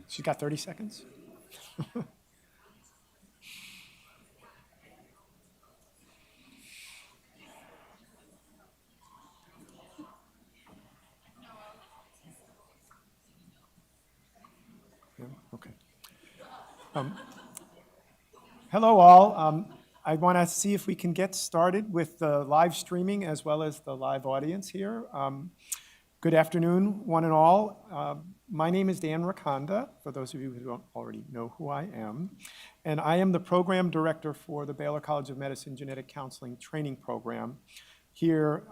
She's got 30 seconds. Yeah, okay. Hello, all. I want to see if we can get started with the live streaming as well as the live audience here. Good afternoon, one and all. My name is Dan Rakonda, for those of you who don't already know who I am. And I am the program director for the Baylor College of Medicine Genetic Counseling Training Program. Here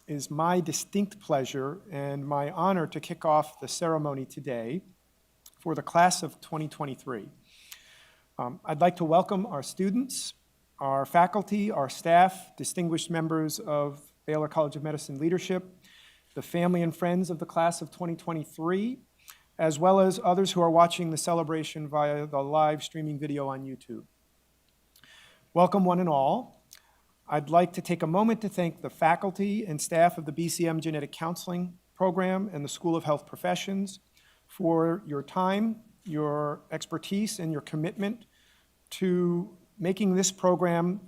is my distinct pleasure and my honor to kick off the ceremony today for the class of 2023. I'd like to welcome our students, our faculty, our staff, distinguished members of Baylor College of Medicine leadership, the family and friends of the class of 2023, as well as others who are watching the celebration via the live streaming video on YouTube. Welcome one and all. I'd like to take a moment to thank the faculty and staff of the BCM Genetic Counseling Program and the School of Health Professions for your time, your expertise, and your commitment to making this program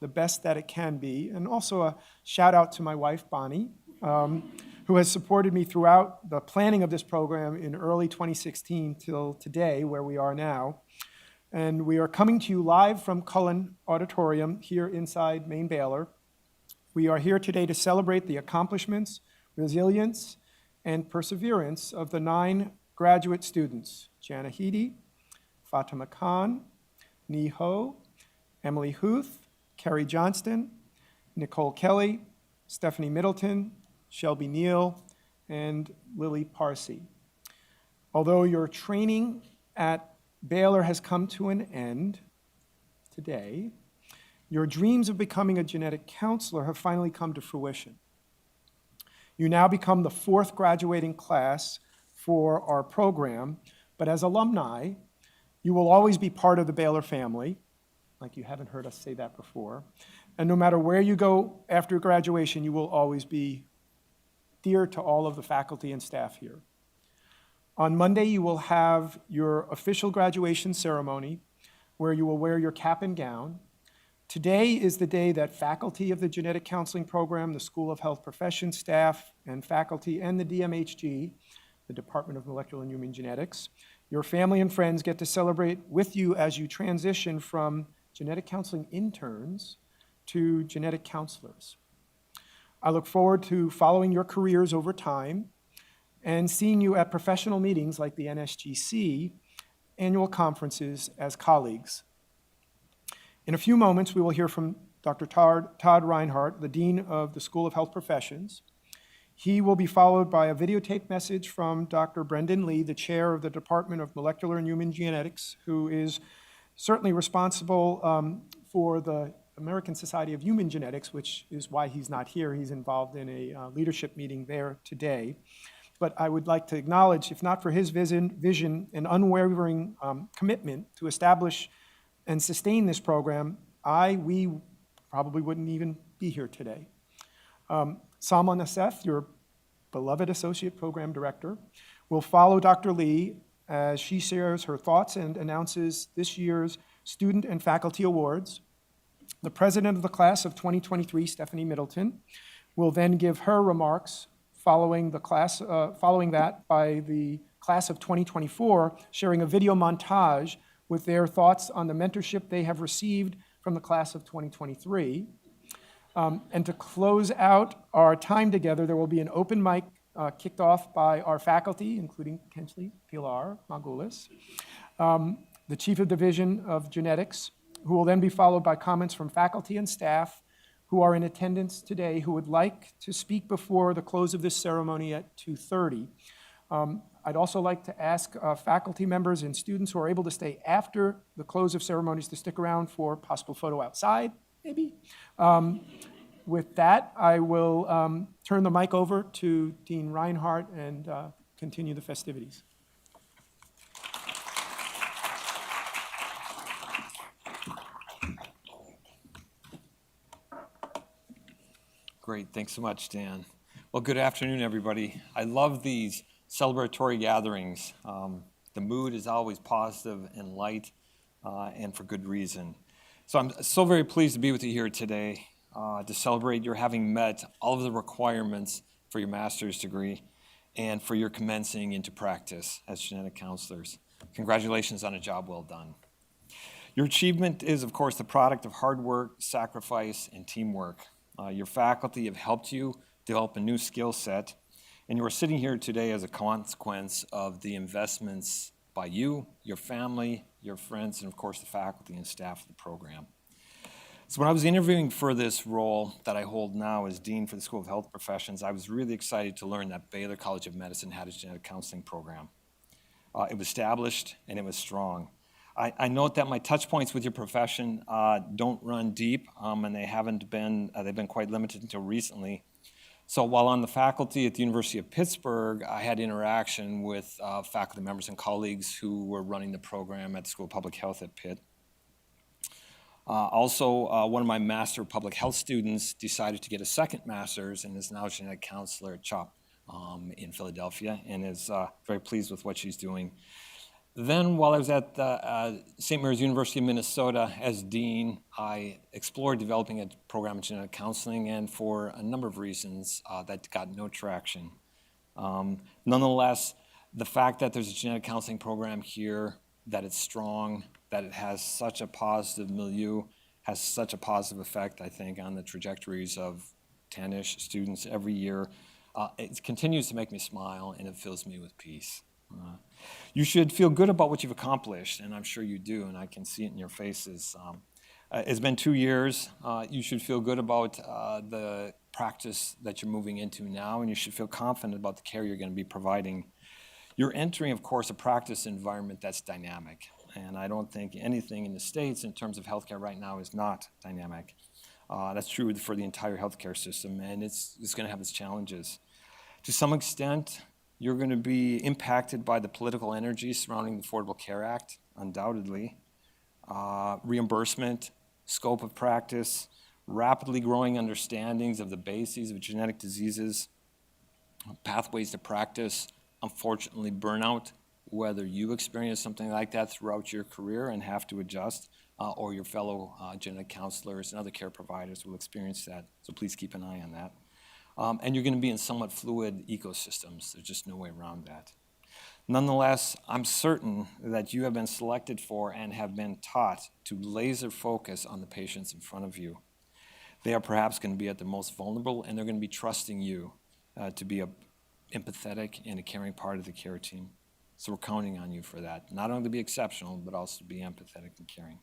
the best that it can be. And also a shout out to my wife, Bonnie, who has supported me throughout the planning of this program in early 2016 till today, where we are now. And we are coming to you live from Cullen Auditorium here inside Maine Baylor. We are here today to celebrate the accomplishments, resilience, and perseverance of the 9 graduate students, Jana Heedy, Fatima Khan, Ni Ho, Emily Huth, Kerry Johnston, Nicole Kelly, Stephanie Middleton, Shelby Neal, and Lily Parsi. Although your training at Baylor has come to an end today, your dreams of becoming a genetic counselor have finally come to fruition. You now become the 4th graduating class for our program, but as alumni, you will always be part of the Baylor family, like you haven't heard us say that before, and no matter where you go after graduation, you will always be dear to all of the faculty and staff here. On Monday, you will have your official graduation ceremony, where you will wear your cap and gown. Today is the day that faculty of the Genetic Counseling Program, the School of Health Professions staff and faculty, and the DMHG, the Department of Molecular and Human Genetics, your family and friends get to celebrate with you as you transition from genetic counseling interns to genetic counselors. I look forward to following your careers over time and seeing you at professional meetings like the NSGC annual conferences as colleagues. In a few moments, we will hear from Dr. Todd Reinhardt, the Dean of the School of Health Professions. He will be followed by a videotape message from Dr. Brendan Lee, the chair of the Department of Molecular and Human Genetics, who is certainly responsible for the American Society of Human Genetics, which is why he's not here. He's involved in a leadership meeting there today. But I would like to acknowledge, if not for his vision and unwavering commitment to establish and sustain this program, we probably wouldn't even be here today. Salma Nassef, your beloved Associate Program Director, will follow Dr. Lee as she shares her thoughts and announces this year's Student and Faculty Awards. The president of the class of 2023, Stephanie Middleton, will then give her remarks following that by the class of 2024, sharing a video montage with their thoughts on the mentorship they have received from the class of 2023. And to close out our time together, there will be an open mic kicked off by our faculty, including potentially Pilar Magulis, the Chief of Division of Genetics, who will then be followed by comments from faculty and staff who are in attendance today who would like to speak before the close of this ceremony at 2:30. I'd also like to ask faculty members and students who are able to stay after the close of ceremonies to stick around for a possible photo outside, maybe. With that, I will turn the mic over to Dean Reinhardt and continue the festivities. Great, thanks so much, Dan. Well, good afternoon, everybody. I love these celebratory gatherings. The mood is always positive and light, and for good reason. So I'm so very pleased to be with you here today to celebrate your having met all of the requirements for your master's degree and for your commencing into practice as genetic counselors. Congratulations on a job well done. Your achievement is, of course, the product of hard work, sacrifice, and teamwork. Your faculty have helped you develop a new skill set, and you are sitting here today as a consequence of the investments by you, your family, your friends, and of course the faculty and staff of the program. So when I was interviewing for this role that I hold now as Dean for the School of Health Professions, I was really excited to learn that Baylor College of Medicine had a genetic counseling program. It was established and it was strong. I note that my touch points with your profession don't run deep, and they've been quite limited until recently. So while on the faculty at the University of Pittsburgh, I had interaction with faculty members and colleagues who were running the program at the School of Public Health at Pitt. Also, one of my Master of Public Health students decided to get a second master's and is now a genetic counselor at CHOP in Philadelphia and is very pleased with what she's doing. Then while I was at St. Mary's University of Minnesota as dean, I explored developing a program in genetic counseling, and for a number of reasons, that got no traction. Nonetheless, the fact that there's a genetic counseling program here, that it's strong, that it has such a positive milieu, has such a positive effect, I think, on the trajectories of 10-ish students every year. It continues to make me smile, and it fills me with peace. You should feel good about what you've accomplished, and I'm sure you do, and I can see it in your faces. It's been 2 years. You should feel good about the practice that you're moving into now, and you should feel confident about the care you're going to be providing. You're entering, of course, a practice environment that's dynamic, and I don't think anything in the States in terms of healthcare right now is not dynamic. That's true for the entire healthcare system, and it's going to have its challenges. To some extent, you're going to be impacted by the political energy surrounding the Affordable Care Act, undoubtedly. Reimbursement, scope of practice, rapidly growing understandings of the bases of genetic diseases, pathways to practice, unfortunately burnout, whether you experience something like that throughout your career and have to adjust, or your fellow genetic counselors and other care providers will experience that. So please keep an eye on that. And you're going to be in somewhat fluid ecosystems. There's just no way around that. Nonetheless, I'm certain that you have been selected for and have been taught to laser focus on the patients in front of you. They are perhaps going to be at their most vulnerable, and they're going to be trusting you to be an empathetic and a caring part of the care team. So we're counting on you for that. Not only to be exceptional, but also to be empathetic and caring.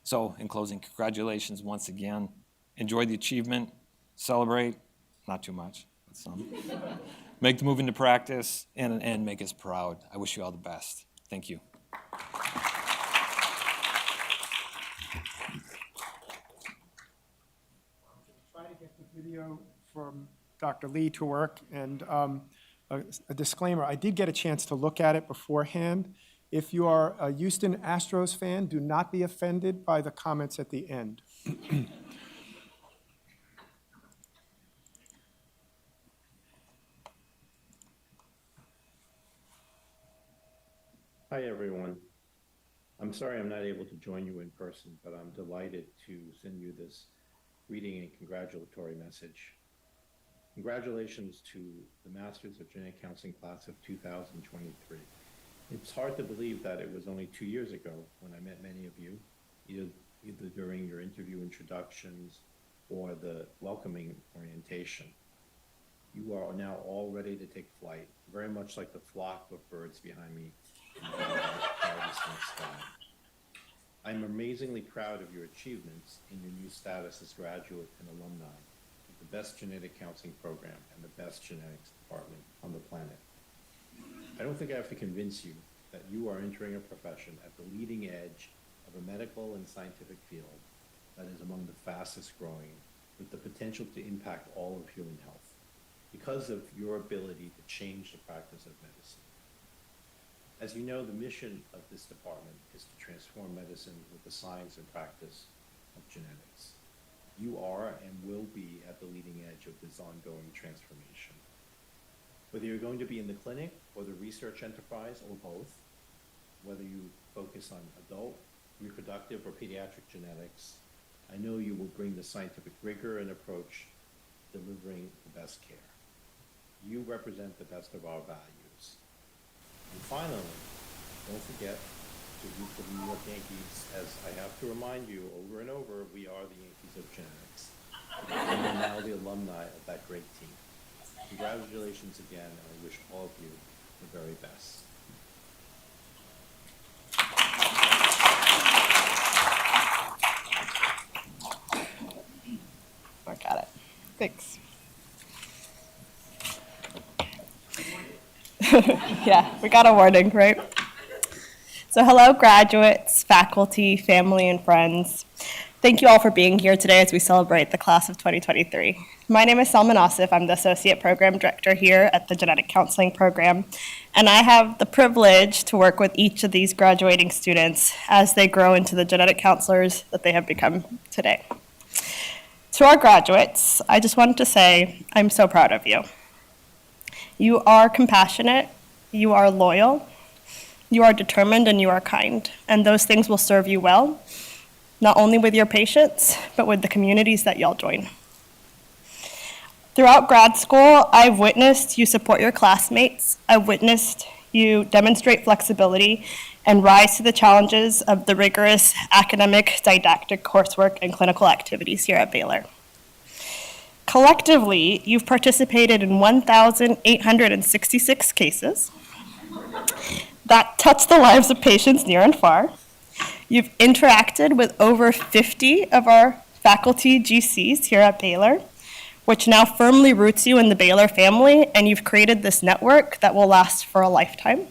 So in closing, congratulations once again. Enjoy the achievement, celebrate. Not too much, but some. Make the move into practice and make us proud. I wish you all the best. Thank you. Try to get the video from Dr. Lee to work, and a disclaimer, I did get a chance to look at it beforehand. If you are a Houston Astros fan, do not be offended by the comments at the end. Hi, everyone. I'm sorry I'm not able to join you in person, but I'm delighted to send you this greeting and congratulatory message. Congratulations to the Masters of Genetic Counseling class of 2023. It's hard to believe that it was only 2 years ago when I met many of you, either during your interview introductions or the welcoming orientation. You are now all ready to take flight, very much like the flock of birds behind me in the distant sky. I'm amazingly proud of your achievements in your new status as graduate and alumni of the best genetic counseling program and the best genetics department on the planet. I don't think I have to convince you that you are entering a profession at the leading edge of a medical and scientific field that is among the fastest growing, with the potential to impact all of human health because of your ability to change the practice of medicine. As you know, the mission of this department is to transform medicine with the science and practice of genetics. You are and will be at the leading edge of this ongoing transformation. Whether you're going to be in the clinic or the research enterprise or both, whether you focus on adult, reproductive, or pediatric genetics, I know you will bring the scientific rigor and approach delivering the best care. You represent the best of our values. And finally, don't forget to root for the New York Yankees, as I have to remind you over and over, we are the Yankees of genetics. And we're now the alumni of that great team. Congratulations again, and I wish all of you the very best. I got it. Thanks. Yeah, we got a warning, right? So hello, graduates, faculty, family, and friends. Thank you all for being here today as we celebrate the class of 2023. My name is Salman Asif. I'm the Associate Program Director here at the Genetic Counseling Program, and I have the privilege to work with each of these graduating students as they grow into the genetic counselors that they have become today. To our graduates, I just wanted to say I'm so proud of you. You are compassionate, you are loyal, you are determined, and you are kind, and those things will serve you well, not only with your patients, but with the communities that y'all join. Throughout grad school, I've witnessed you support your classmates. I've witnessed you demonstrate flexibility and rise to the challenges of the rigorous academic, didactic coursework and clinical activities here at Baylor. Collectively, you've participated in 1,866 cases that touch the lives of patients near and far. You've interacted with over 50 of our faculty GCs here at Baylor, which now firmly roots you in the Baylor family, and you've created this network that will last for a lifetime.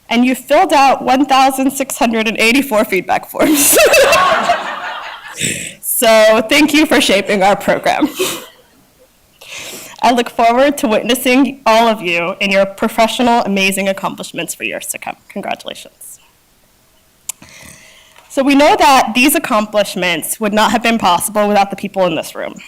And you filled out 1,684 feedback forms. So thank you for shaping our program. I look forward to witnessing all of you in your professional, amazing accomplishments for years to come. Congratulations. So we know that these accomplishments would not have been possible without the people in this room.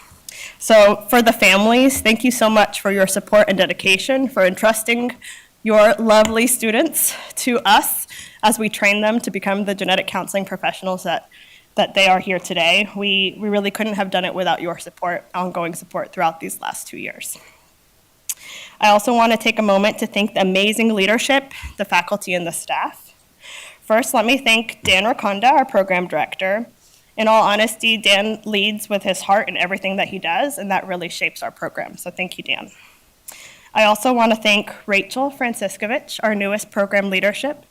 So for the families, thank you so much for your support and dedication, for entrusting your lovely students to us as we train them to become the genetic counseling professionals that they are here today. We really couldn't have done it without your support, ongoing support throughout these last 2 years. I also want to take a moment to thank the amazing leadership, the faculty, and the staff. First, let me thank Dan Rakonda, our program director. In all honesty, Dan leads with his heart in everything that he does, and that really shapes our program. So thank you, Dan. I also want to thank Rachel Franciscovich, our newest program leadership.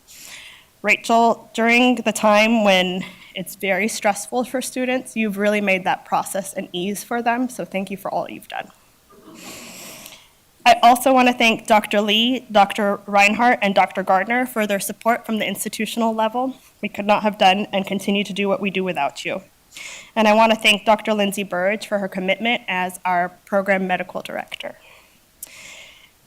Rachel, during the time when it's very stressful for students, you've really made that process an ease for them, so thank you for all you've done. I also want to thank Dr. Lee, Dr. Reinhardt, and Dr. Gardner for their support from the institutional level. We could not have done and continue to do what we do without you. And I want to thank Dr. Lindsay Burge for her commitment as our program medical director.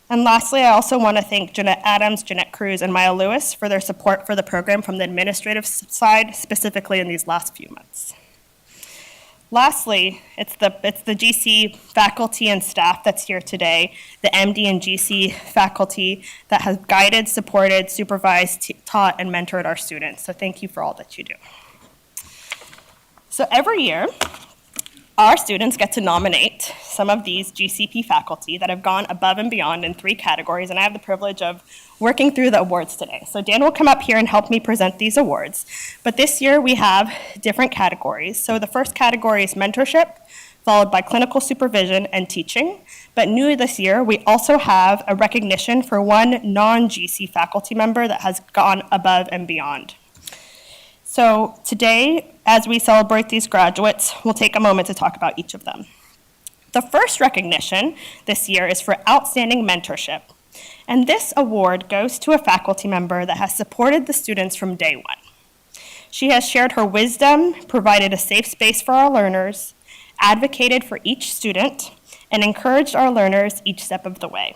And lastly, I also want to thank Jeanette Adams, Jeanette Cruz, and Maya Lewis for their support for the program from the administrative side, specifically in these last few months. Lastly, it's the GC faculty and staff that's here today, the MD and GC faculty that has guided, supported, supervised, taught, and mentored our students. So thank you for all that you do. So every year, our students get to nominate some of these GCP faculty that have gone above and beyond in 3 categories, and I have the privilege of working through the awards today. So Dan will come up here and help me present these awards. But this year we have different categories. So the first category is mentorship, followed by clinical supervision and teaching. But new this year, we also have a recognition for one non-GC faculty member that has gone above and beyond. So today, as we celebrate these graduates, we'll take a moment to talk about each of them. The first recognition this year is for outstanding mentorship. And this award goes to a faculty member that has supported the students from day one. She has shared her wisdom, provided a safe space for our learners, advocated for each student, and encouraged our learners each step of the way.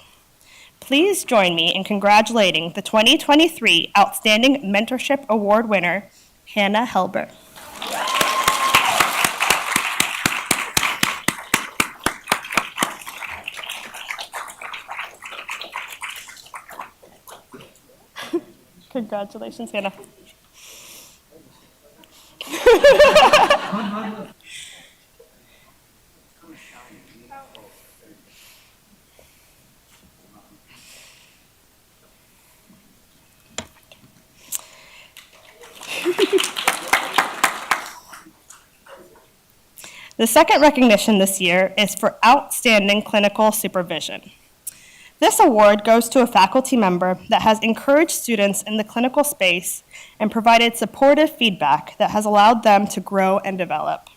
Please join me in congratulating the 2023 Outstanding Mentorship Award winner, Hannah Helber. Congratulations, Hannah. The second recognition this year is for outstanding clinical supervision. This award goes to a faculty member that has encouraged students in the clinical space and provided supportive feedback that has allowed them to grow and develop.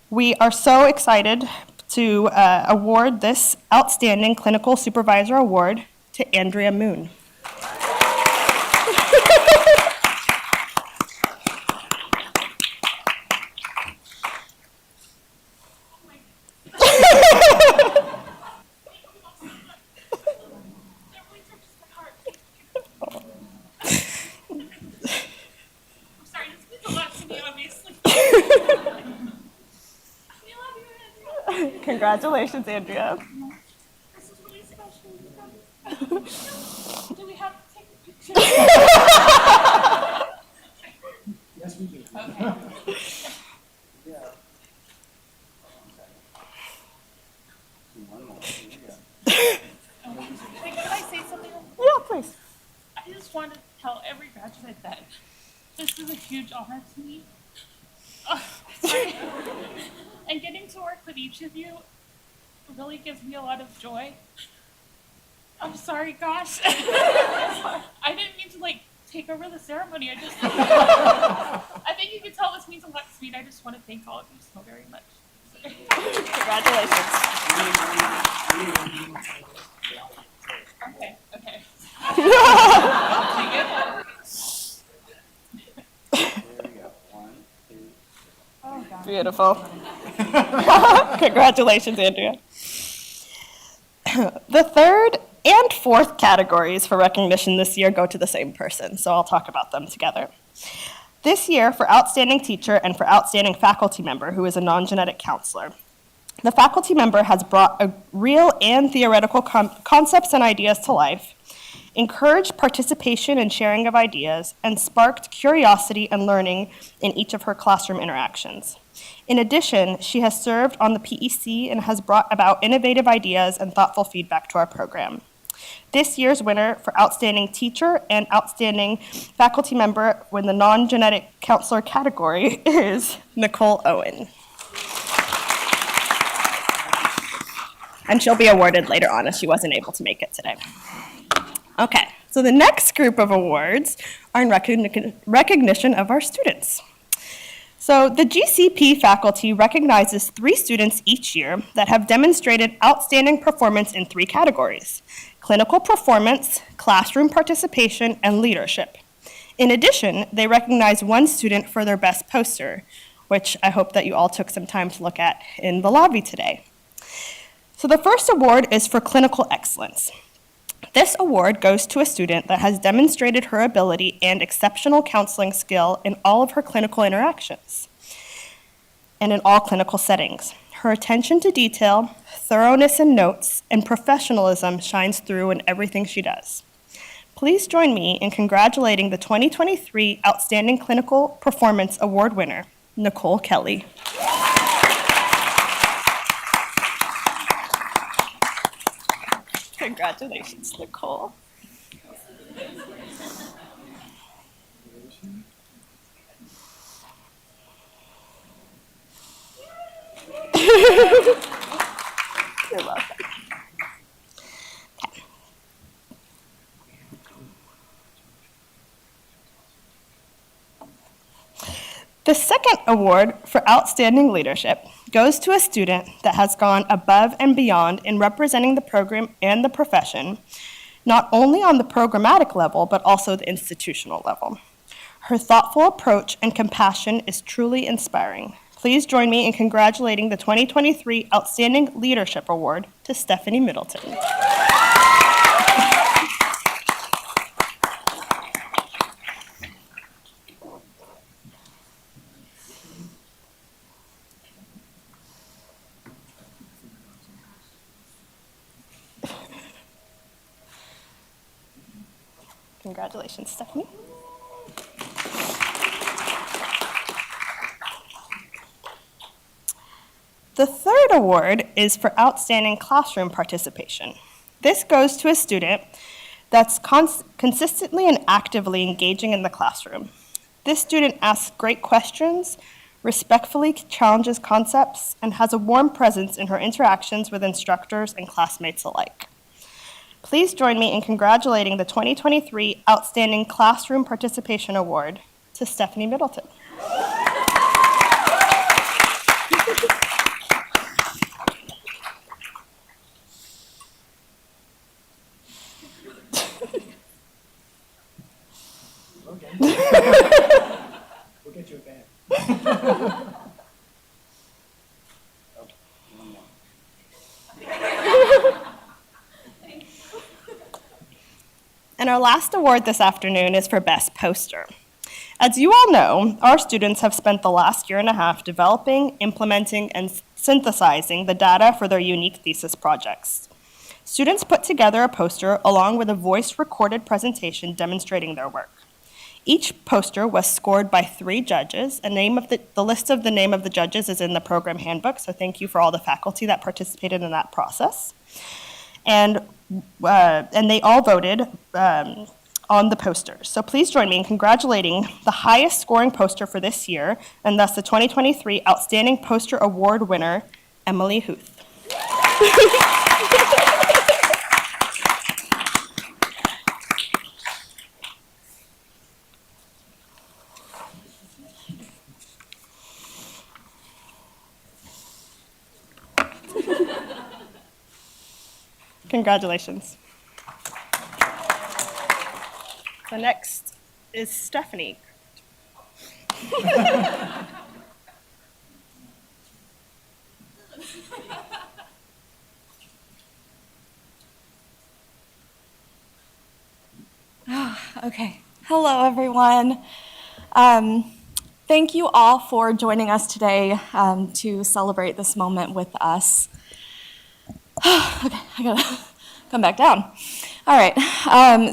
We are so excited to award this Outstanding Clinical Supervisor Award to Andrea Moon. Congratulations, Andrea. This is really special. Do we have to take a picture? Yes, we do. Could I say something? Yeah, please. I just want to tell every graduate that this is a huge honor to me. Sorry. And getting to work with each of you really gives me a lot of joy. I'm sorry, gosh. I didn't mean to take over the ceremony. I think you can tell this means a lot to me. And I just want to thank all of you so very much. Congratulations. Okay. Beautiful. Congratulations, Andrea. The third and fourth categories for recognition this year go to the same person, so I'll talk about them together. This year, for Outstanding Teacher and for Outstanding Faculty Member, who is a non-genetic counselor, the faculty member has brought real and theoretical concepts and ideas to life, encouraged participation and sharing of ideas, and sparked curiosity and learning in each of her classroom interactions. In addition, she has served on the PEC and has brought about innovative ideas and thoughtful feedback to our program. This year's winner for Outstanding Teacher and Outstanding Faculty Member in the non-genetic counselor category is Nicole Owen. And she'll be awarded later on as she wasn't able to make it today. Okay, so the next group of awards are in recognition of our students. So the GCP faculty recognizes 3 students each year that have demonstrated outstanding performance in 3 categories: clinical performance, classroom participation, and leadership. In addition, they recognize 1 student for their best poster, which I hope that you all took some time to look at in the lobby today. So the first award is for clinical excellence. This award goes to a student that has demonstrated her ability and exceptional counseling skill in all of her clinical interactions and in all clinical settings. Her attention to detail, thoroughness in notes, and professionalism shines through in everything she does. Please join me in congratulating the 2023 Outstanding Clinical Performance Award winner, Nicole Kelly. Congratulations, Nicole. You're welcome. Okay. The second award for outstanding leadership goes to a student that has gone above and beyond in representing the program and the profession, not only on the programmatic level, but also the institutional level. Her thoughtful approach and compassion is truly inspiring. Please join me in congratulating the 2023 Outstanding Leadership Award to Stephanie Middleton. Congratulations, Stephanie. The third award is for outstanding classroom participation. This goes to a student that's consistently and actively engaging in the classroom. This student asks great questions, respectfully challenges concepts, and has a warm presence in her interactions with instructors and classmates alike. Please join me in congratulating the 2023 Outstanding Classroom Participation Award to Stephanie Middleton. We'll get you a bag. And our last award this afternoon is for Best Poster. As you all know, our students have spent the last year and a half developing, implementing, and synthesizing the data for their unique thesis projects. Students put together a poster along with a voice-recorded presentation demonstrating their work. Each poster was scored by 3 judges. The list of the name of the judges is in the program handbook, so thank you for all the faculty that participated in that process. And they all voted on the posters. So please join me in congratulating the highest scoring poster for this year, and thus the 2023 Outstanding Poster Award winner, Emily Huth. Congratulations. So next is Stephanie. Okay. Hello, everyone. Thank you all for joining us today to celebrate this moment with us. Okay, I gotta come back down. All right.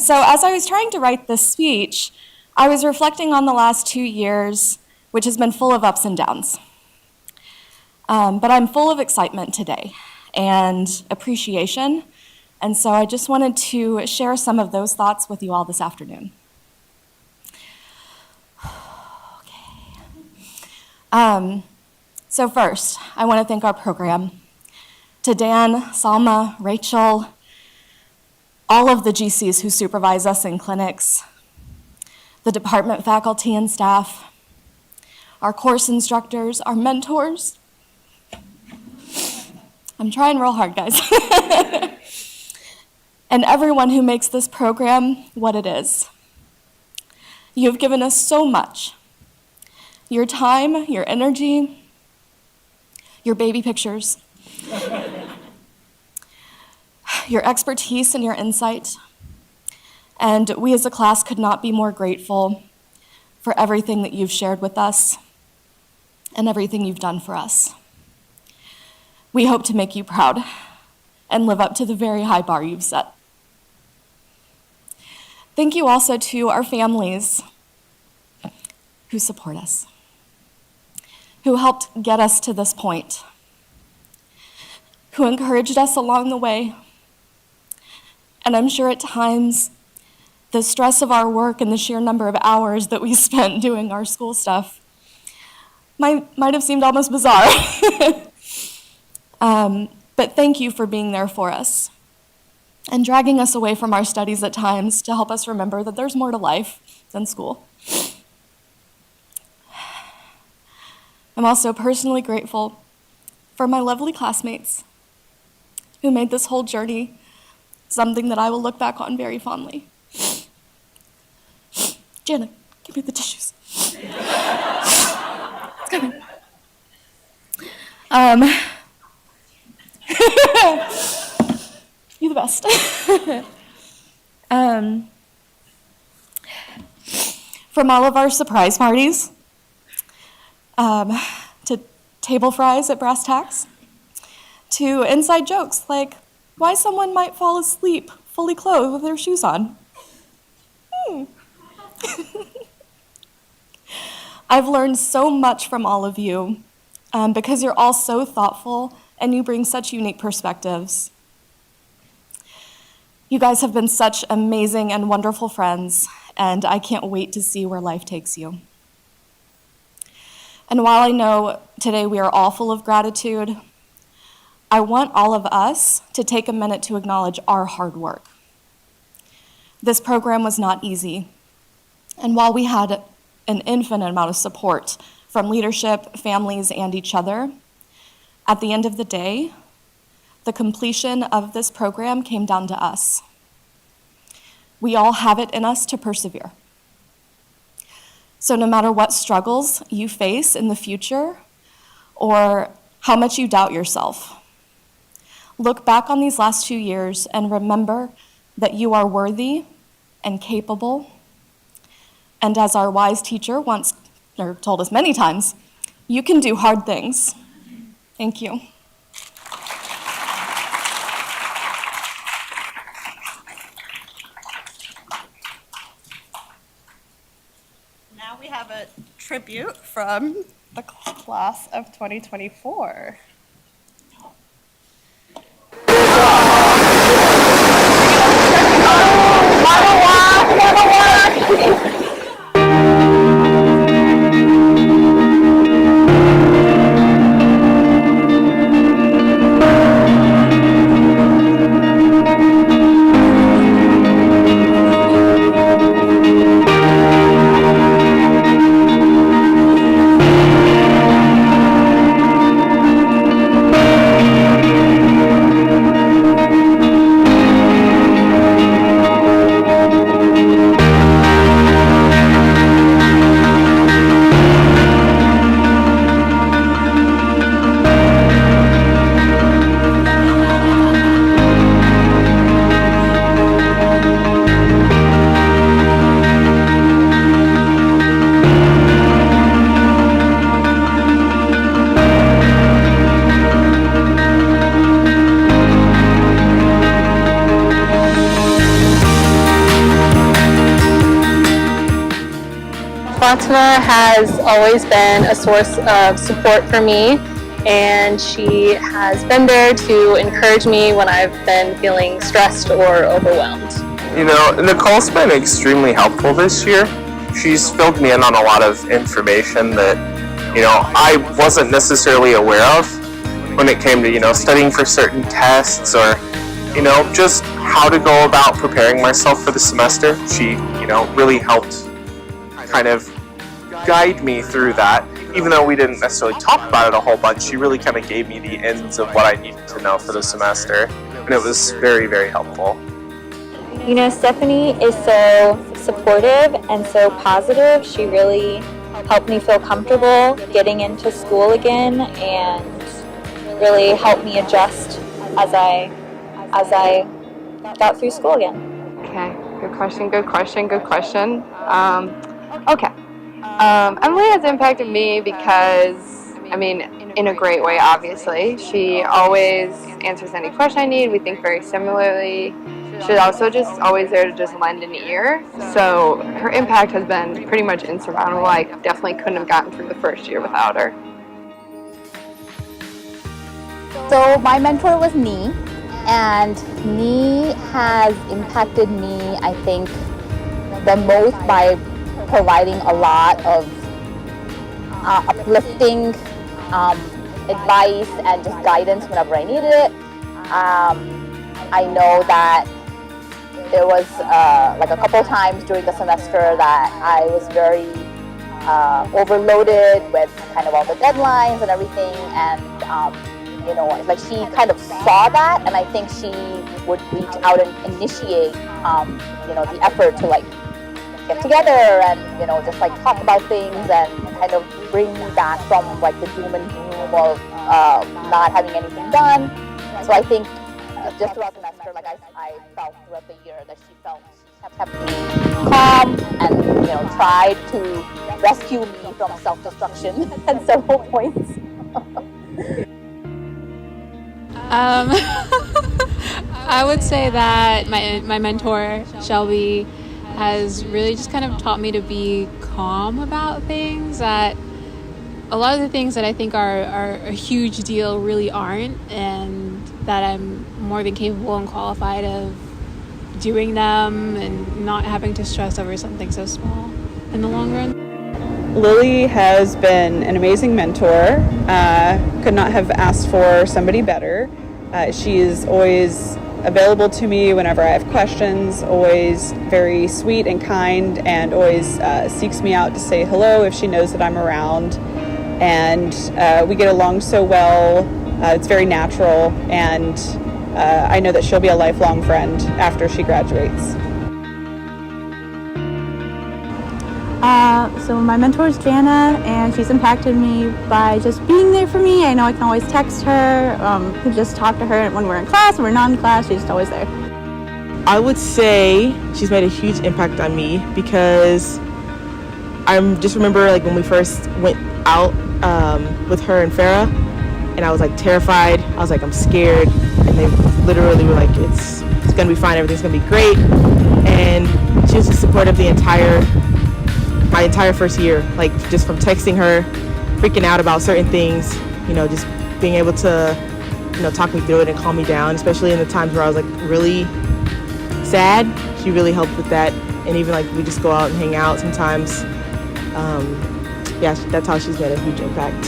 So as I was trying to write this speech, I was reflecting on the last 2 years, which has been full of ups and downs. But I'm full of excitement today and appreciation. And so I just wanted to share some of those thoughts with you all this afternoon. Okay. So first, I want to thank our program. To Dan, Salma, Rachel, all of the GCs who supervise us in clinics, the department faculty and staff, our course instructors, our mentors. I'm trying real hard, guys. And everyone who makes this program what it is. You have given us so much. Your time, your energy, your baby pictures, your expertise and your insight. And we as a class could not be more grateful for everything that you've shared with us and everything you've done for us. We hope to make you proud and live up to the very high bar you've set. Thank you also to our families who support us, who helped get us to this point, who encouraged us along the way. And I'm sure at times, the stress of our work and the sheer number of hours that we spent doing our school stuff might have seemed almost bizarre. But thank you for being there for us and dragging us away from our studies at times to help us remember that there's more to life than school. I'm also personally grateful for my lovely classmates who made this whole journey something that I will look back on very fondly. Janet, give me the tissues. It's coming. You're the best. From all of our surprise parties, to table fries at brass tacks, to inside jokes like why someone might fall asleep fully clothed with their shoes on. I've learned so much from all of you because you're all so thoughtful and you bring such unique perspectives. You guys have been such amazing and wonderful friends, and I can't wait to see where life takes you. And while I know today we are all full of gratitude, I want all of us to take a minute to acknowledge our hard work. This program was not easy, and while we had an infinite amount of support from leadership, families, and each other, at the end of the day, the completion of this program came down to us. We all have it in us to persevere. So no matter what struggles you face in the future or how much you doubt yourself, look back on these last 2 years and remember that you are worthy and capable. And as our wise teacher once told us many times, you can do hard things. Thank you. Now we have a tribute from the class of 2024. Fatima has always been a source of support for me, and she has been there to encourage me when I've been feeling stressed or overwhelmed. You know, Nicole's been extremely helpful this year. She's filled me in on a lot of information that, I wasn't necessarily aware of when it came to, studying for certain tests or, just how to go about preparing myself for the semester. She, really helped kind of guide me through that. Even though we didn't necessarily talk about it a whole bunch, she really kind of gave me the ends of what I needed to know for the semester, and it was very, very helpful. Stephanie is so supportive and so positive. She really helped me feel comfortable getting into school again and really helped me adjust as I got through school again. Okay, good question. Okay. Emily has impacted me because, in a great way, obviously. She always answers any question I need. We think very similarly. She's also just always there to just lend an ear. So her impact has been pretty much insurmountable. I definitely couldn't have gotten through the first year without her. So my mentor was Nee, and Nee has impacted me, I think, the most by providing a lot of uplifting advice and just guidance whenever I needed it. I know that there was like a couple times during the semester that I was very overloaded with kind of all the deadlines and everything, and like she kind of saw that, and I think she would reach out and initiate the effort to like get together and just like talk about things and kind of bring me back from like the doom and gloom of not having anything done. So I think just throughout the semester, like I felt throughout the year that she kept me calm and tried to rescue me from self-destruction at several points. I would say that my mentor, Shelby, has really just kind of taught me to be calm about things, that a lot of the things that I think are a huge deal really aren't, and that I'm more than capable and qualified of doing them and not having to stress over something so small in the long run. Lily has been an amazing mentor. Could not have asked for somebody better. She is always available to me whenever I have questions, always very sweet and kind, and always seeks me out to say hello if she knows that I'm around. And we get along so well. It's very natural, and I know that she'll be a lifelong friend after she graduates. So my mentor is Jana, and she's impacted me by just being there for me. I know I can always text her, just talk to her when we're in class, when we're not in class, she's just always there. I would say she's made a huge impact on me, because I just remember like when we first went out with her and Farah, and I was like terrified. I was like, I'm scared, and they literally were like, it's gonna be fine, everything's gonna be great. And she was just supportive my entire first year, like just from texting her, freaking out about certain things, just being able to, talk me through it and calm me down, especially in the times where I was like really sad. She really helped with that. And even like we just go out and hang out sometimes. That's how she's made a huge impact.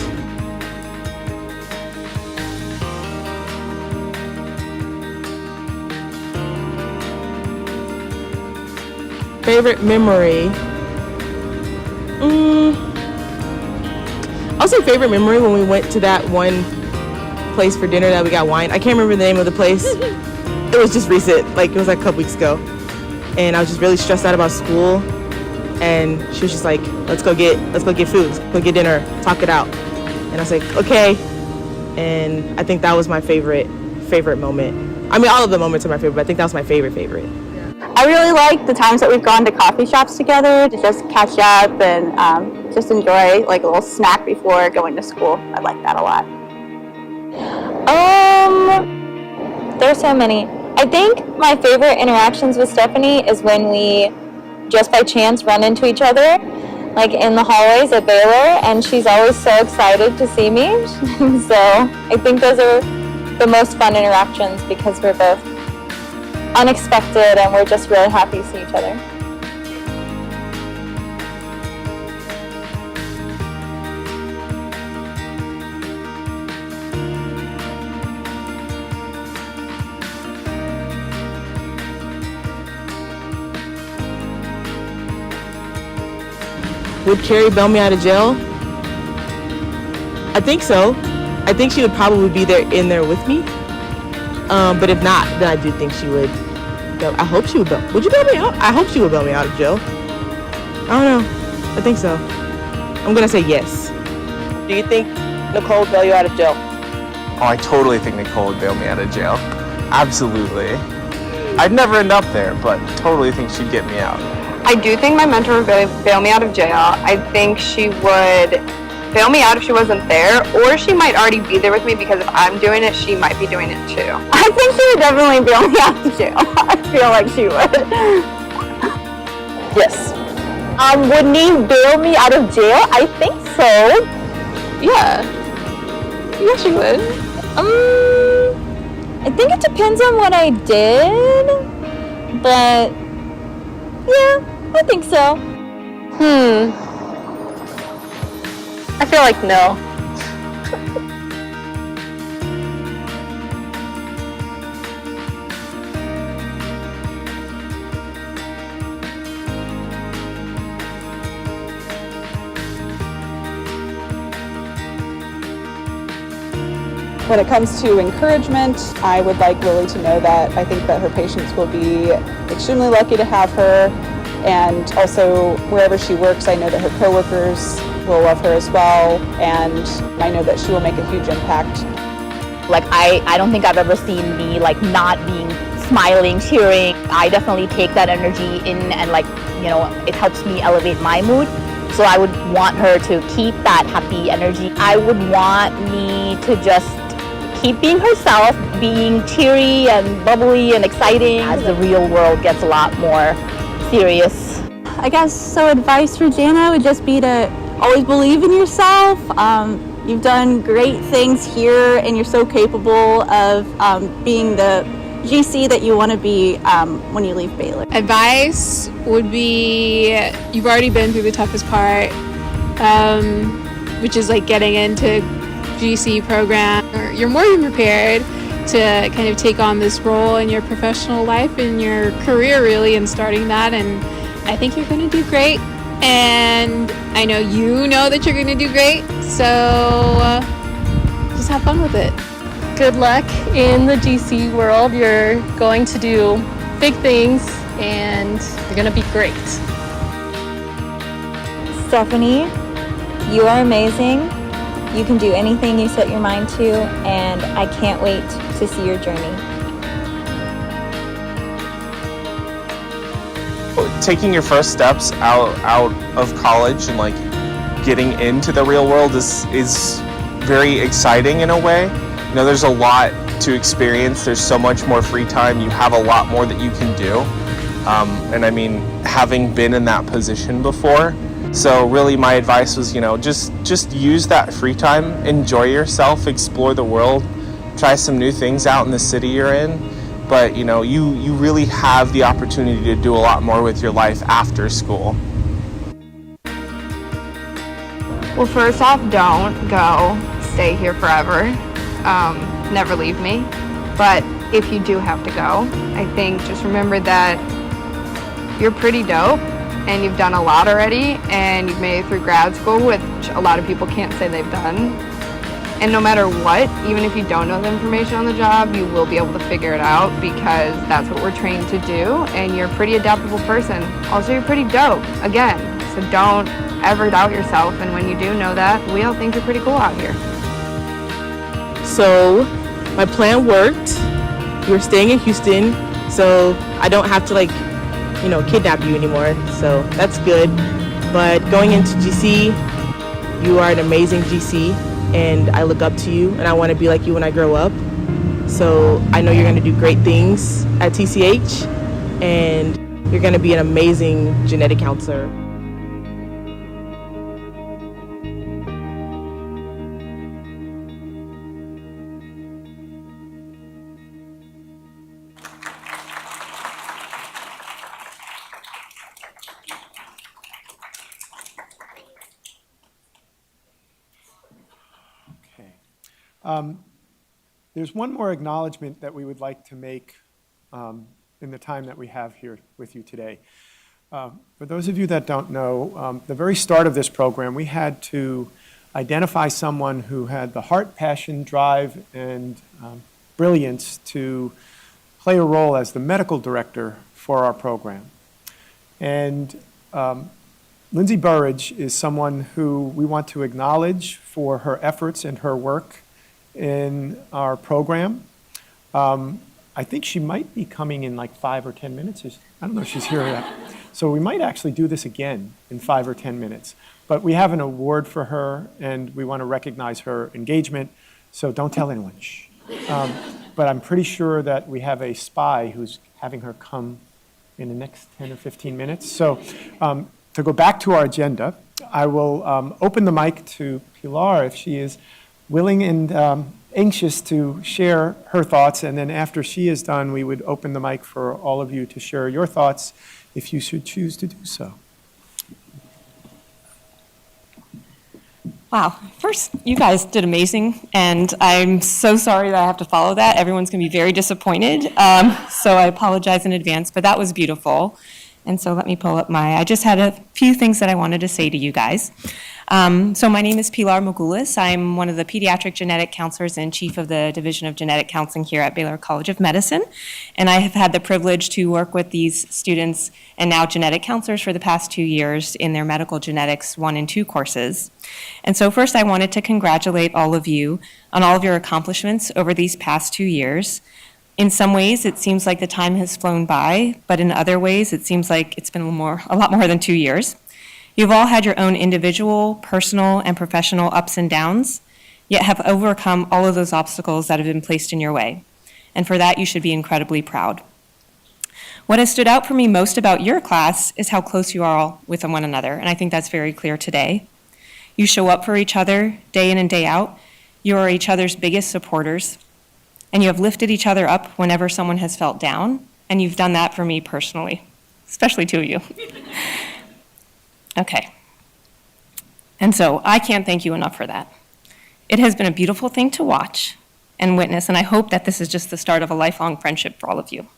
Favorite memory? I'll say favorite memory when we went to that one place for dinner that we got wine. I can't remember the name of the place. It was just recent, like it was like a couple weeks ago. And I was just really stressed out about school. And she was just like, let's go get food, let's go get dinner, talk it out. And I was like, okay. And I think that was my favorite moment. I mean, all of the moments are my favorite, but I think that was my favorite. I really like the times that we've gone to coffee shops together to just catch up and just enjoy like a little snack before going to school. I like that a lot. There's so many. I think my favorite interactions with Stephanie is when we just by chance run into each other, like in the hallways at Baylor, and she's always so excited to see me. So I think those are the most fun interactions because we're both unexpected and we're just really happy to see each other. Would Carrie bail me out of jail? I think so. I think she would probably be in there with me. But if not, then I do think she would. I hope she would bail. Would you bail me out? I hope she would bail me out of jail. I don't know. I think so. I'm gonna say yes. Do you think Nicole would bail you out of jail? Oh, I totally think Nicole would bail me out of jail. Absolutely. I'd never end up there, but totally think she'd get me out. I do think my mentor would bail me out of jail. I think she would bail me out if she wasn't there, or she might already be there with me because if I'm doing it, she might be doing it too. I think she would definitely bail me out of jail. I feel like she would. Yes. Would Neve bail me out of jail? I think so. Yeah. Yeah, she would. I think it depends on what I did, but yeah, I think so. I feel like no. When it comes to encouragement, I would like Lily to know that I think that her patients will be extremely lucky to have her. And also, wherever she works, I know that her coworkers will love her as well. And I know that she will make a huge impact. Like, I don't think I've ever seen me, like, not being smiling, cheering. I definitely take that energy in and, like, you know, it helps me elevate my mood. So I would want her to keep that happy energy. I would want me to just keep being herself, being cheery and bubbly and exciting as the real world gets a lot more serious. I guess so. Advice for Jana would just be to always believe in yourself. You've done great things here, and you're so capable of being the GC that you want to be when you leave Baylor. Advice would be, you've already been through the toughest part, which is like getting into GC program. You're more than prepared to kind of take on this role in your professional life and your career, really, and starting that. And I think you're going to do great. And I know you know that you're going to do great. So just have fun with it. Good luck in the GC world. You're going to do big things and you're going to be great. Stephanie, you are amazing. You can do anything you set your mind to, and I can't wait to see your journey. Taking your first steps out of college and like getting into the real world is very exciting in a way. You know, there's a lot to experience. There's so much more free time. You have a lot more that you can do. And I mean, having been in that position before, so really my advice was, you know, just use that free time, enjoy yourself, explore the world, try some new things out in the city you're in. But, you know, you really have the opportunity to do a lot more with your life after school. Well, first off, don't go. Stay here forever. Never leave me. But if you do have to go, I think just remember that you're pretty dope and you've done a lot already and you've made it through grad school, which a lot of people can't say they've done. And no matter what, even if you don't know the information on the job, you will be able to figure it out because that's what we're trained to do, and you're a pretty adaptable person. Also, you're pretty dope, again, so don't ever doubt yourself, and when you do know that, we all think you're pretty cool out here. So my plan worked. We're staying in Houston, so I don't have to kidnap you anymore, so that's good. But going into GC, you are an amazing GC. And I look up to you, and I want to be like you when I grow up. So I know you're going to do great things at TCH, and you're going to be an amazing genetic counselor. There's one more acknowledgement that we would like to make in the time that we have here with you today. For those of you that don't know, the very start of this program, we had to identify someone who had the heart, passion, drive, and brilliance to play a role as the medical director for our program. And Lindsay Burridge is someone who we want to acknowledge for her efforts and her work in our program. I think she might be coming in like 5 or 10 minutes. I don't know if she's here yet. So we might actually do this again in 5 or 10 minutes. But we have an award for her, and we want to recognize her engagement. So don't tell anyone. Shh. But I'm pretty sure that we have a spy who's having her come in the next 10 or 15 minutes. So to go back to our agenda, I will open the mic to Pilar if she is willing and anxious to share her thoughts, and then after she is done, we would open the mic for all of you to share your thoughts if you should choose to do so. Wow. First, you guys did amazing, and I'm so sorry that I have to follow that. Everyone's going to be very disappointed, so I apologize in advance, but that was beautiful. And so let me pull up I just had a few things that I wanted to say to you guys. So my name is Pilar Mogulis. I'm one of the pediatric genetic counselors and chief of the Division of Genetic Counseling here at Baylor College of Medicine. And I have had the privilege to work with these students and now genetic counselors for the past 2 years in their medical genetics 1 and 2 courses. And so first I wanted to congratulate all of you on all of your accomplishments over these past 2 years. In some ways, it seems like the time has flown by, but in other ways, it seems like it's been a lot more than 2 years. You've all had your own individual, personal, and professional ups and downs, yet have overcome all of those obstacles that have been placed in your way. And for that, you should be incredibly proud. What has stood out for me most about your class is how close you are all with one another, and I think that's very clear today. You show up for each other day in and day out. You are each other's biggest supporters, and you have lifted each other up whenever someone has felt down, and you've done that for me personally, especially two of you. Okay. And so I can't thank you enough for that. It has been a beautiful thing to watch and witness, and I hope that this is just the start of a lifelong friendship for all of you.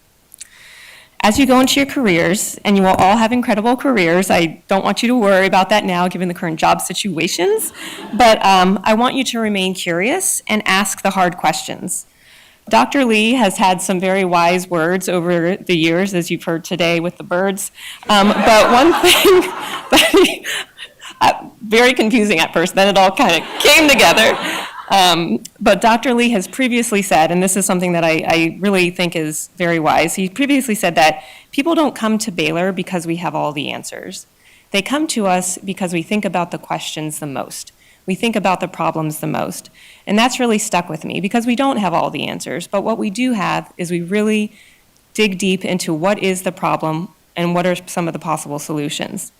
As you go into your careers, and you will all have incredible careers, I don't want you to worry about that now given the current job situations, but I want you to remain curious and ask the hard questions. Dr. Lee has had some very wise words over the years, as you've heard today with the birds, but one thing that very confusing at first, then it all kind of came together. But Dr. Lee has previously said, and this is something that I really think is very wise, he previously said that people don't come to Baylor because we have all the answers. They come to us because we think about the questions the most. We think about the problems the most. And that's really stuck with me because we don't have all the answers, but what we do have is we really dig deep into what is the problem and what are some of the possible solutions.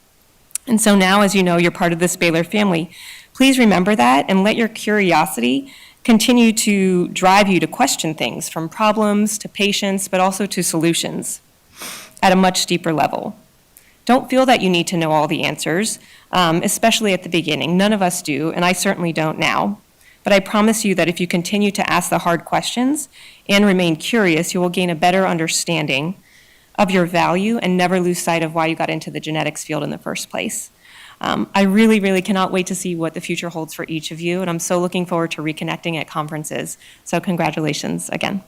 And so now, as you know, you're part of this Baylor family. Please remember that and let your curiosity continue to drive you to question things from problems to patients, but also to solutions at a much deeper level. Don't feel that you need to know all the answers, especially at the beginning. None of us do, and I certainly don't now. But I promise you that if you continue to ask the hard questions and remain curious, you will gain a better understanding of your value and never lose sight of why you got into the genetics field in the first place. I really, really cannot wait to see what the future holds for each of you, and I'm so looking forward to reconnecting at conferences. So congratulations again.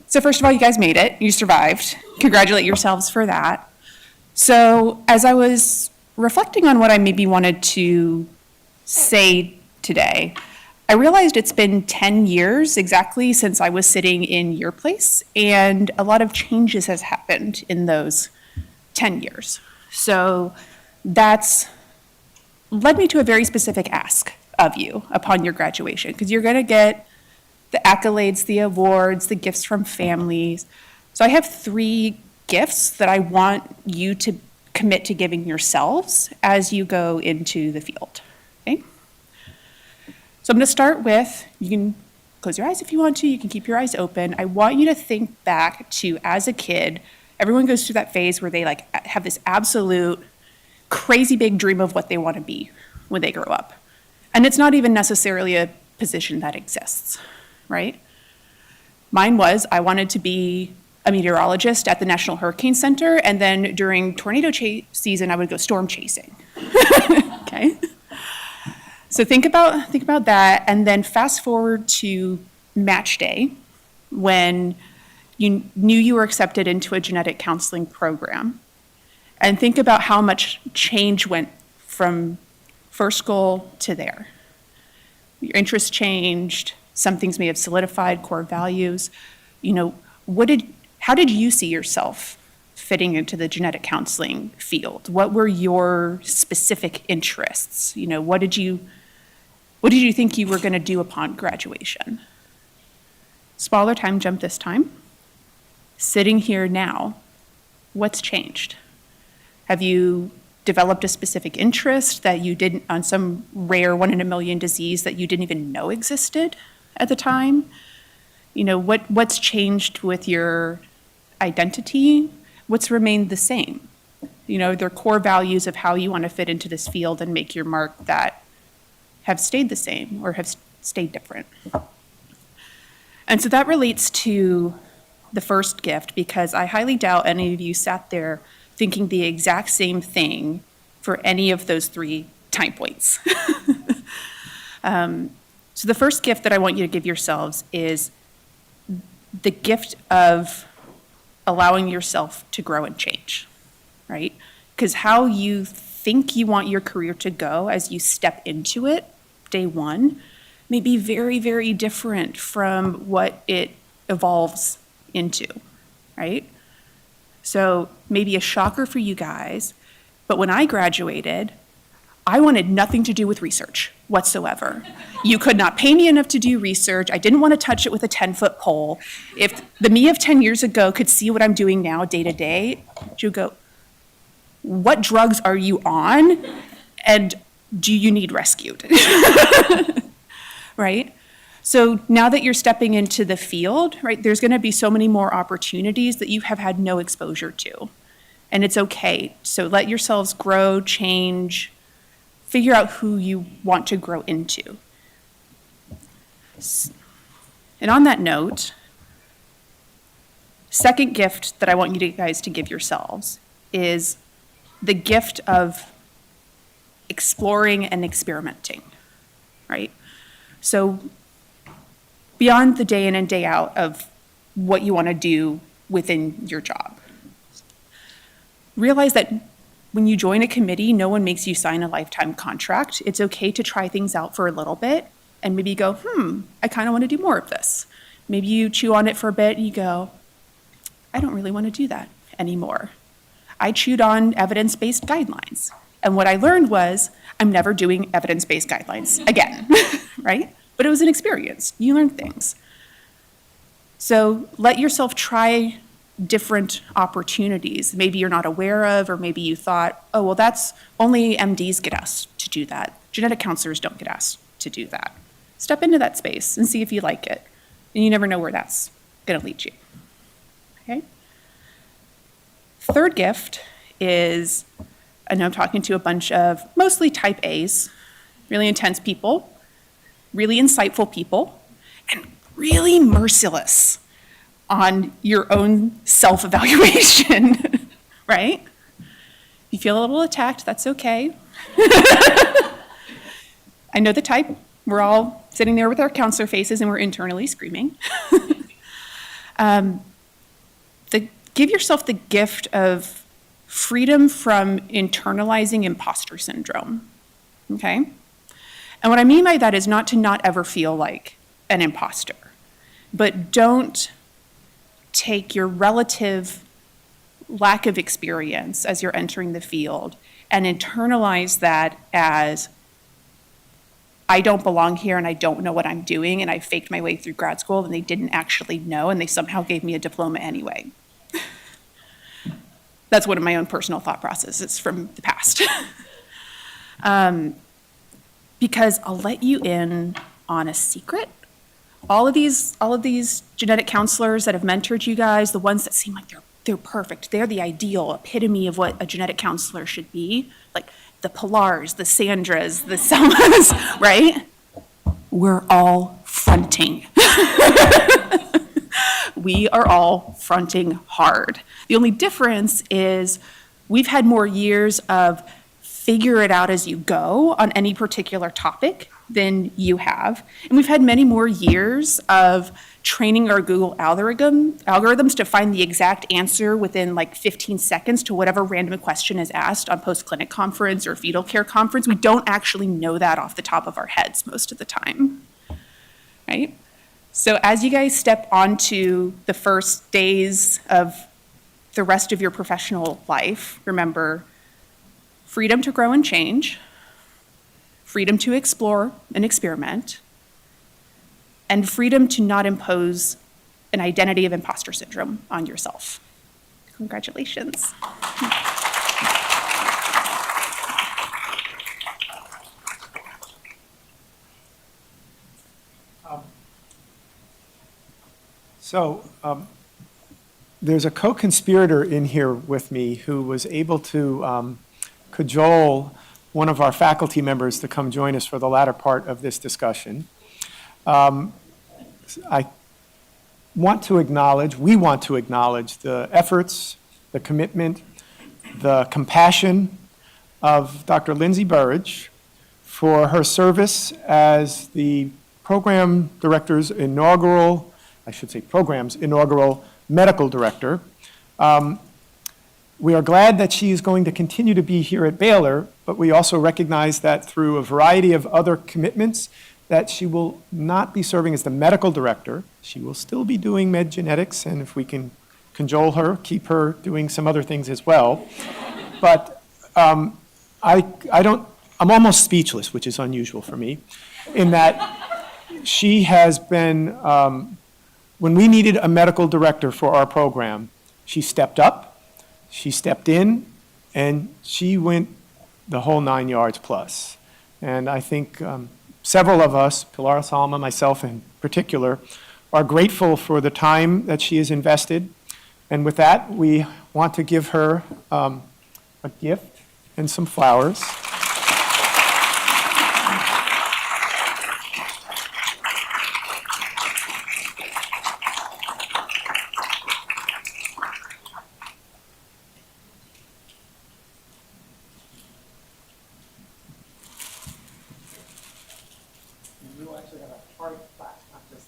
So first of all, you guys made it. You survived. Congratulate yourselves for that. So as I was reflecting on what I maybe wanted to say today, I realized it's been 10 years exactly since I was sitting in your place, and a lot of changes has happened in those 10 years. So that's led me to a very specific ask of you upon your graduation, because you're going to get the accolades, the awards, the gifts from families. So I have 3 gifts that I want you to commit to giving yourselves as you go into the field, okay? So I'm gonna start with, you can close your eyes if you want to, you can keep your eyes open. I want you to think back to, as a kid, everyone goes through that phase where they like have this absolute crazy big dream of what they want to be when they grow up. And it's not even necessarily a position that exists, right? Mine was, I wanted to be a meteorologist at the National Hurricane Center, and then during tornado season, I would go storm chasing, okay? So think about that, and then fast forward to match day, when you knew you were accepted into a genetic counseling program, and think about how much change went from first goal to there. Your interests changed, some things may have solidified, core values. You know, how did you see yourself fitting into the genetic counseling field? What were your specific interests? You know, what did you think you were going to do upon graduation? Smaller time jump this time. Sitting here now, what's changed? Have you developed a specific interest that you didn't, on some rare 1 in a million disease that you didn't even know existed at the time? You know, what's changed with your identity? What's remained the same? You know, their core values of how you want to fit into this field and make your mark that have stayed the same or have stayed different. And so that relates to the first gift, because I highly doubt any of you sat there thinking the exact same thing for any of those 3 time points. So the first gift that I want you to give yourselves is the gift of allowing yourself to grow and change, right? Because how you think you want your career to go as you step into it, day one, may be very, very different from what it evolves into, right? So maybe a shocker for you guys, but when I graduated, I wanted nothing to do with research whatsoever. You could not pay me enough to do research. I didn't want to touch it with a 10-foot pole. If the me of 10 years ago could see what I'm doing now day to day, she'd go, what drugs are you on? And do you need rescued? Right? So now that you're stepping into the field, right, there's going to be so many more opportunities that you have had no exposure to. And it's okay. So let yourselves grow, change, figure out who you want to grow into. And on that note, second gift that I want you guys to give yourselves is the gift of exploring and experimenting, right? So beyond the day in and day out of what you want to do within your job, realize that when you join a committee, no one makes you sign a lifetime contract. It's okay to try things out for a little bit and maybe go, I kind of want to do more of this. Maybe you chew on it for a bit and you go, I don't really want to do that anymore. I chewed on evidence-based guidelines. And what I learned was I'm never doing evidence-based guidelines again, right? But it was an experience. You learn things. So let yourself try different opportunities. Maybe you're not aware of, or maybe you thought, oh, well, that's only MDs get asked to do that. Genetic counselors don't get asked to do that. Step into that space and see if you like it. And you never know where that's going to lead you. Okay? Third gift is, I know I'm talking to a bunch of mostly type A's, really intense people, really insightful people, and really merciless on your own self-evaluation, right? If you feel a little attacked, that's okay. I know the type. We're all sitting there with our counselor faces and we're internally screaming. Give yourself the gift of freedom from internalizing imposter syndrome, okay? And what I mean by that is not to not ever feel like an imposter, but don't take your relative lack of experience as you're entering the field and internalize that as, I don't belong here and I don't know what I'm doing and I faked my way through grad school and they didn't actually know and they somehow gave me a diploma anyway. That's one of my own personal thought processes from the past. Because I'll let you in on a secret. All of these genetic counselors that have mentored you guys, the ones that seem like they're perfect, they're the ideal epitome of what a genetic counselor should be, like the Pilars, the Sandras, the Selmas, right? We're all fronting. We are all fronting hard. The only difference is we've had more years of figure it out as you go on any particular topic than you have. And we've had many more years of training our Google algorithms to find the exact answer within like 15 seconds to whatever random question is asked on post-clinic conference or fetal care conference. We don't actually know that off the top of our heads most of the time, right? So as you guys step onto the first days of the rest of your professional life, remember, freedom to grow and change, freedom to explore and experiment, and freedom to not impose an identity of imposter syndrome on yourself. Congratulations. So there's a co-conspirator in here with me who was able to cajole one of our faculty members to come join us for the latter part of this discussion. We want to acknowledge the efforts, the commitment, the compassion of Dr. Lindsay Burridge for her service as the program director's inaugural medical director. We are glad that she is going to continue to be here at Baylor, but we also recognize that through a variety of other commitments that she will not be serving as the medical director. She will still be doing med genetics, and if we can cajole her, keep her doing some other things as well. But I'm almost speechless, which is unusual for me, in that she has been, when we needed a medical director for our program, she stepped up, she stepped in, and she went the whole 9 yards plus. And I think several of us, Pilar Salma, myself in particular, are grateful for the time that she has invested. And with that, we want to give her a gift and some flowers. We'll actually have a heart class, not just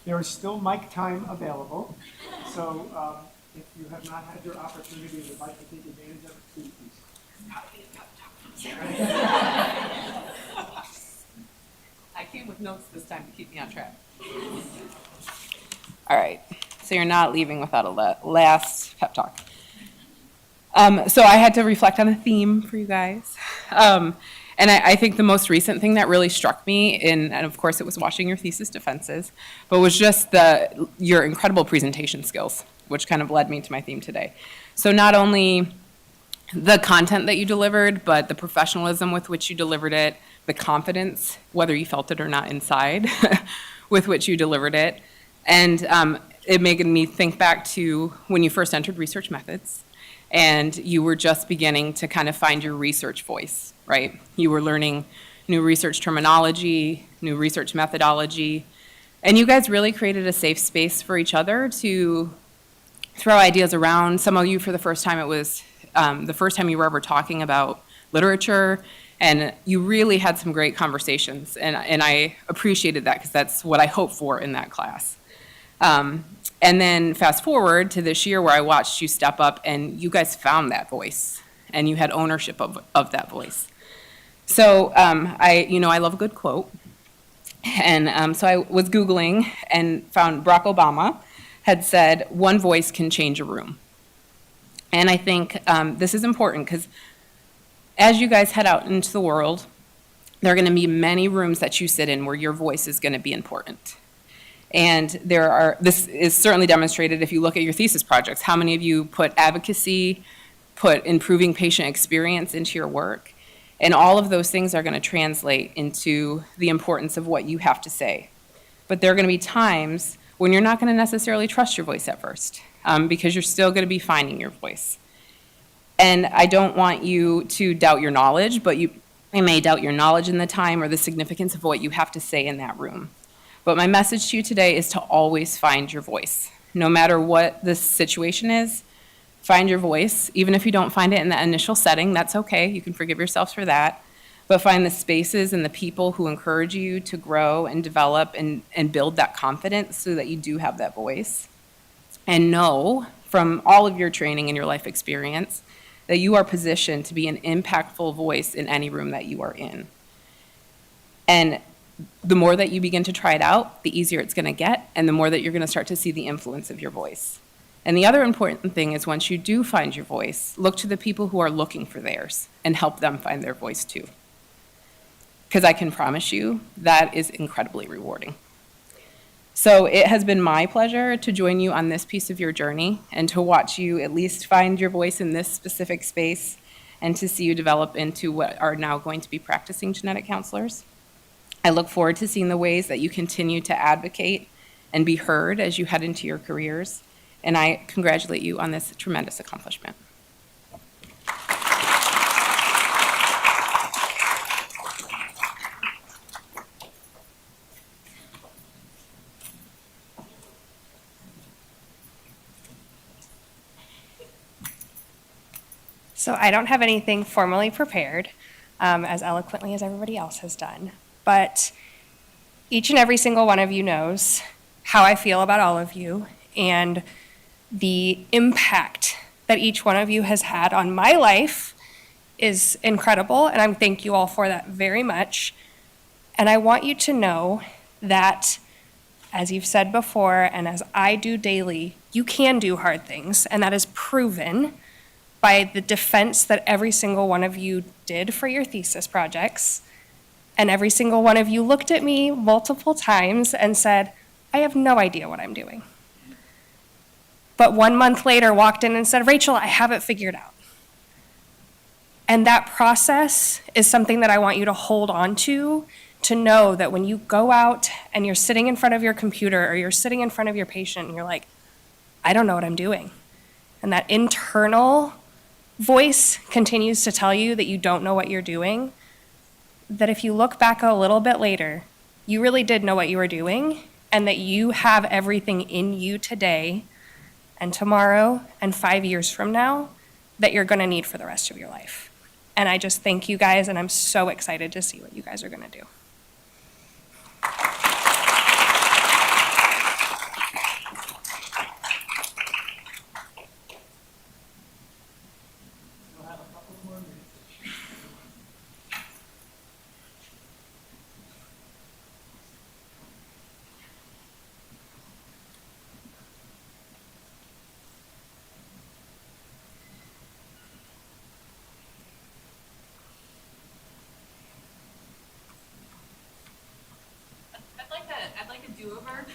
There is still mic time available, so if you have not had your opportunity and would like to take advantage of it, please do so. I came with notes this time to keep me on track. All right, so you're not leaving without a last pep talk. So I had to reflect on a theme for you guys. And I think the most recent thing that really struck me, and of course it was watching your thesis defenses, but was just your incredible presentation skills, which kind of led me to my theme today. So not only the content that you delivered, but the professionalism with which you delivered it, the confidence, whether you felt it or not inside, with which you delivered it. And it made me think back to when you first entered research methods, and you were just beginning to kind of find your research voice, right? You were learning new research terminology, new research methodology, and you guys really created a safe space for each other to throw ideas around. Some of you, for the first time, it was the first time you were ever talking about literature, and you really had some great conversations, and I appreciated that because that's what I hope for in that class. And then fast forward to this year where I watched you step up and you guys found that voice and you had ownership of that voice. So I love a good quote. And so I was Googling and found Barack Obama had said, "One voice can change a room." And I think this is important because as you guys head out into the world, there are going to be many rooms that you sit in where your voice is going to be important. And this is certainly demonstrated if you look at your thesis projects. How many of you put advocacy, put improving patient experience into your work? And all of those things are going to translate into the importance of what you have to say. But there are going to be times when you're not going to necessarily trust your voice at first, because you're still going to be finding your voice. And I don't want you to doubt your knowledge, but you may doubt your knowledge in the time or the significance of what you have to say in that room. But my message to you today is to always find your voice. No matter what the situation is, find your voice. Even if you don't find it in the initial setting, that's okay. You can forgive yourselves for that. But find the spaces and the people who encourage you to grow and develop and build that confidence so that you do have that voice. And know from all of your training and your life experience that you are positioned to be an impactful voice in any room that you are in. And the more that you begin to try it out, the easier it's going to get, and the more that you're going to start to see the influence of your voice. And the other important thing is once you do find your voice, look to the people who are looking for theirs and help them find their voice too. Because I can promise you that is incredibly rewarding. So it has been my pleasure to join you on this piece of your journey and to watch you at least find your voice in this specific space and to see you develop into what are now going to be practicing genetic counselors. I look forward to seeing the ways that you continue to advocate and be heard as you head into your careers, and I congratulate you on this tremendous accomplishment. So I don't have anything formally prepared, as eloquently as everybody else has done. But each and every single one of you knows how I feel about all of you and the impact that each one of you has had on my life is incredible, and I thank you all for that very much. And I want you to know that, as you've said before, and as I do daily, you can do hard things, and that is proven by the defense that every single one of you did for your thesis projects. And every single one of you looked at me multiple times and said, I have no idea what I'm doing. But 1 month later walked in and said, Rachel, I have it figured out. And that process is something that I want you to hold on to know that when you go out and you're sitting in front of your computer or you're sitting in front of your patient and you're like, I don't know what I'm doing. And that internal voice continues to tell you that you don't know what you're doing, that if you look back a little bit later, you really did know what you were doing and that you have everything in you today and tomorrow and 5 years from now that you're gonna need for the rest of your life. And I just thank you guys, and I'm so excited to see what you guys are gonna do. I'd like a do-over.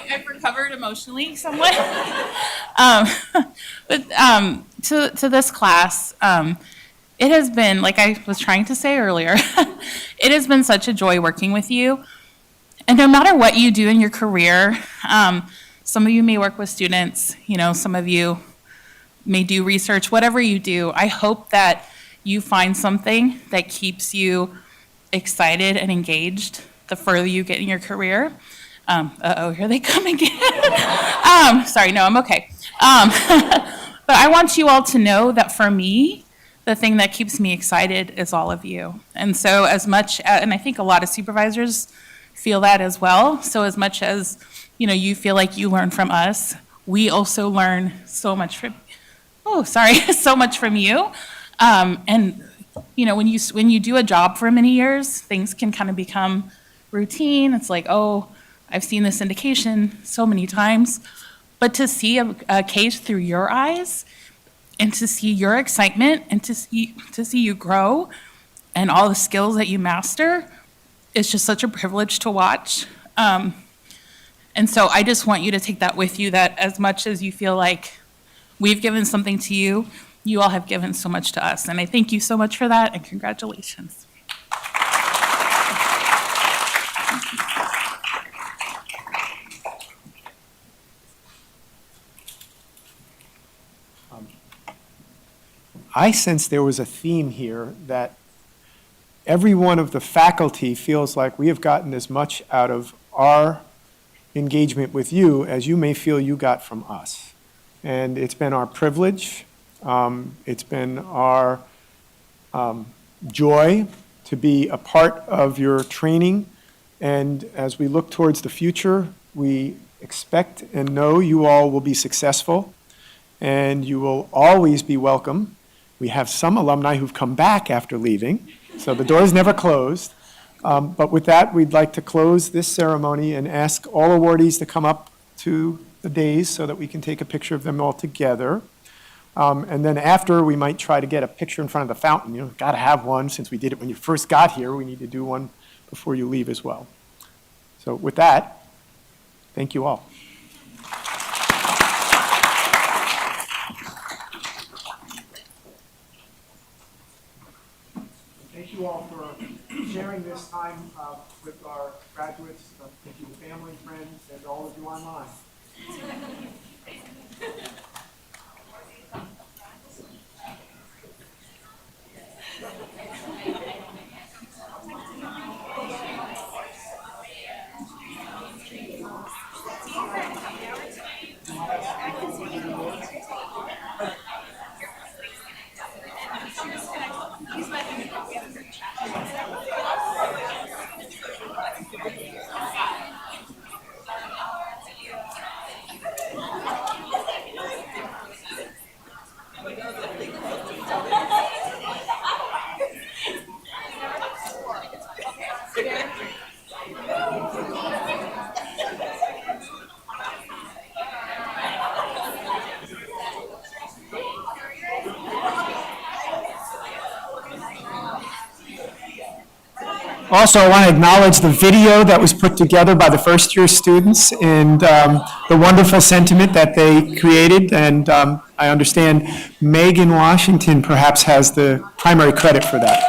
I've recovered emotionally somewhat. To this class, it has been, like I was trying to say earlier, it has been such a joy working with you. And no matter what you do in your career, some of you may work with students, some of you may do research, whatever you do, I hope that you find something that keeps you excited and engaged the further you get in your career. Here they come again. Sorry, no, I'm okay. But I want you all to know that for me, the thing that keeps me excited is all of you. And so as much, and I think a lot of supervisors feel that as well. So as much as, you feel like you learn from us, we also learn so much from, so much from you. And when you do a job for many years, things can kind of become routine. It's like, I've seen this indication so many times. But to see a case through your eyes and to see your excitement and to see you grow and all the skills that you master, it's just such a privilege to watch. And so I just want you to take that with you, that as much as you feel like we've given something to you, you all have given so much to us. And I thank you so much for that, and congratulations. I sense there was a theme here that every one of the faculty feels like we have gotten as much out of our engagement with you as you may feel you got from us. And it's been our privilege, it's been our joy to be a part of your training. And as we look towards the future, we expect and know you all will be successful and you will always be welcome. We have some alumni who've come back after leaving, so the door is never closed. But with that, we'd like to close this ceremony and ask all awardees to come up to the dais so that we can take a picture of them all together. And then after, we might try to get a picture in front of the fountain. Got to have one. Since we did it when you first got here, we need to do one before you leave as well. So with that, thank you all. Thank you all for sharing this time with our graduates. Thank you to family, friends, and all of you online. Also, I want to acknowledge the video that was put together by the first-year students and the wonderful sentiment that they created. And I understand Megan Washington perhaps has the primary credit for that.